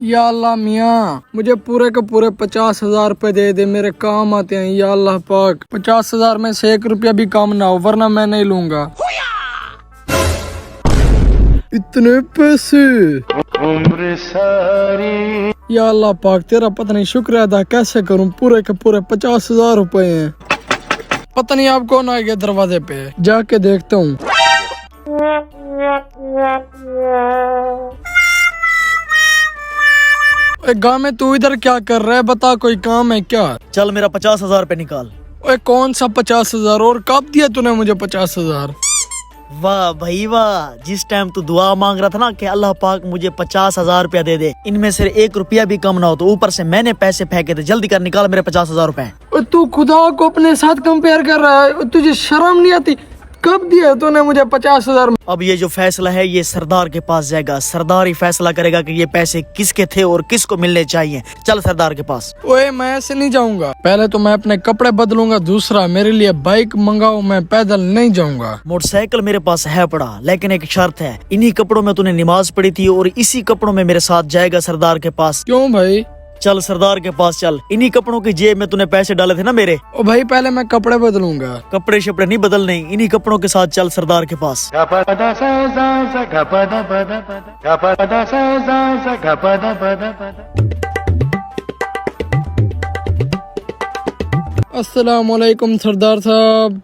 یا اللہ میاں مجھے پورے کے پورے 50,000 روپے دے دے، میرے کام آتے ہیں یا اللہ پاک۔ 50,000 میں سے 1 روپیہ بھی کام نہ ہو ورنہ میں نہیں لوں گا۔ اتنے پیسے عمر ساری، یا اللہ پاک تیرا پتہ نہیں شکریہ ادا کیسے کروں، پورے کے پورے 50,000 روپے ہیں۔ پتہ نہیں آپ کون آئے گا دروازے پہ، جا کے دیکھتا ہوں۔ گاؤں میں تو ادھر کیا کر رہا ہے، بتا کوئی کام ہے کیا؟ چل میرا 50,000 روپے نکال۔ اوے کون سا 50,000 اور کب دیا تو نے مجھے 50,000؟ واہ بھائی واہ، جس ٹائم تو دعا مانگ رہا تھا نا کہ اللہ پاک مجھے 50,000 روپیہ دے دے، ان میں سے 1 روپیہ بھی کم نہ ہو، تو اوپر سے میں نے پیسے پھینکے تھے، جلدی کر نکال میرے 50,000 روپے۔ تو خدا کو اپنے ساتھ کمپیئر کر رہا ہے، تجھے شرم نہیں آتی؟ کب دیا تو نے مجھے 50,000؟ اب یہ جو فیصلہ ہے یہ سردار کے پاس جائے گا، سردار ہی فیصلہ کرے گا کہ یہ پیسے کس کے تھے اور کس کو ملنے چاہیے۔ چل سردار کے پاس۔ اوے میں ایسے نہیں جاؤں گا، پہلے تو میں اپنے کپڑے بدلوں گا، دوسرا میرے لیے بائک منگاؤ، میں پیدل نہیں جاؤں گا۔ موٹر سائیکل میرے پاس ہے پڑا، لیکن ایک شرط ہے، انہی کپڑوں میں تو نے نماز پڑھی تھی اور اسی کپڑوں میں میرے ساتھ جائے گا سردار کے پاس۔ کیوں بھائی؟ چل سردار کے پاس چل، انہی کپڑوں کی جیب میں تو نے پیسے ڈالے تھے نا میرے۔ او بھائی پہلے میں کپڑے بدلوں گا۔ کپڑے شپڑے نہیں بدلنے، انہی کپڑوں کے ساتھ چل سردار کے پاس۔ السلام علیکم سردار صاحب۔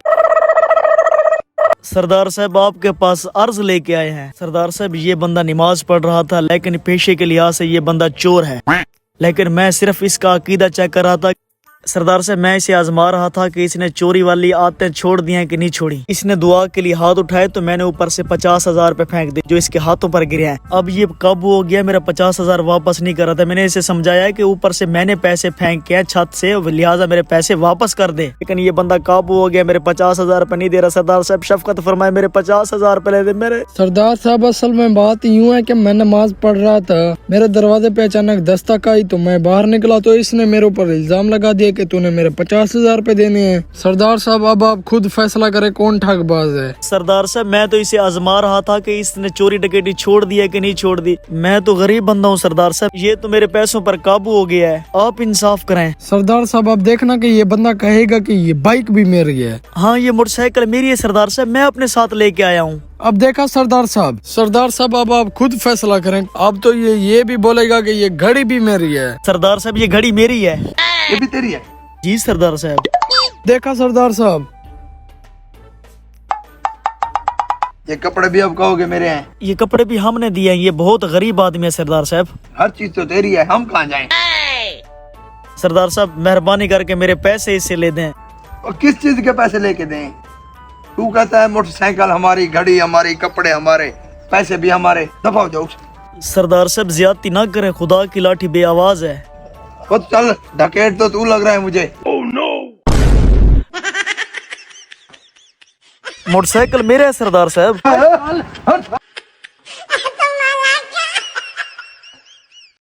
سردار صاحب آپ کے پاس عرض لے کے آئے ہیں۔ سردار صاحب یہ بندہ نماز پڑھ رہا تھا، لیکن پیشے کے لحاظ سے یہ بندہ چور ہے، لیکن میں صرف اس کا عقیدہ چیک کر رہا تھا۔ سردار صاحب میں اسے آزما رہا تھا کہ اس نے چوری والی عادتیں چھوڑ دی ہیں کہ نہیں چھوڑی۔ اس نے دعا کے لیے ہاتھ اٹھائے تو میں نے اوپر سے 50,000 روپے پھینک دی جو اس کے ہاتھوں پر گرے ہیں۔ اب یہ قابو ہو گیا، میرا 50,000 واپس نہیں کر رہا تھا۔ میں نے اسے سمجھایا کہ اوپر سے میں نے پیسے پھینک کے چھت سے، لہٰذا میرے پیسے واپس کر دے، لیکن یہ بندہ قابو ہو گیا، میرے 50,000 روپے نہیں دے رہا۔ سردار صاحب شفقت فرمائے، میرے 50,000 روپے لے دے میرے۔ سردار صاحب اصل میں بات یوں ہے کہ میں نماز پڑھ رہا تھا، میرے دروازے پہ اچانک دستک آئی تو میں باہر نکلا تو اس نے میرے اوپر الزام لگا دیا کہ تو نے میرے 50,000 روپے دینے ہیں۔ سردار صاحب اب آپ خود فیصلہ کریں کون ٹھگ باز ہے۔ سردار صاحب میں تو اسے آزما رہا تھا کہ اس نے چوری ڈکیٹی چھوڑ دی ہے کہ نہیں چھوڑ دی، میں تو غریب بندہ ہوں سردار صاحب، یہ تو میرے پیسوں پر قابو ہو گیا ہے، آپ انصاف کریں۔ سردار صاحب اب دیکھنا کہ یہ بندہ کہے گا کہ یہ بائک بھی میری ہے۔ ہاں یہ موٹر سائیکل میری ہے سردار صاحب، میں اپنے ساتھ لے کے آیا ہوں۔ اب دیکھا سردار صاحب اب آپ خود فیصلہ کریں۔ اب تو یہ بھی بولے گا کہ یہ گھڑی بھی میری ہے۔ سردار صاحب یہ گھڑی میری ہے۔ یہ بھی تیری ہے؟ جی سردار صاحب۔ دیکھا سردار صاحب، یہ کپڑے بھی اب کہو گے میرے ہیں؟ یہ کپڑے بھی ہم نے دیے ہیں، یہ بہت غریب آدمی ہے سردار صاحب۔ ہر چیز تو تیری ہے، ہم کہاں جائیں؟ سردار صاحب مہربانی کر کے میرے پیسے اس سے لے دیں۔ اور کس چیز کے پیسے لے کے دیں؟ تو کہتا ہے موٹر سائیکل ہماری، گھڑی ہماری، کپڑے ہمارے، پیسے بھی ہمارے، دفع ہو جاؤ۔ سردار صاحب زیادتی نہ کریں، خدا کی لاٹھی بے آواز ہے۔ خود چل، ڈکیٹ تو لگ رہا ہے مجھے۔ موٹر سائیکل میرے ہے سردار صاحب۔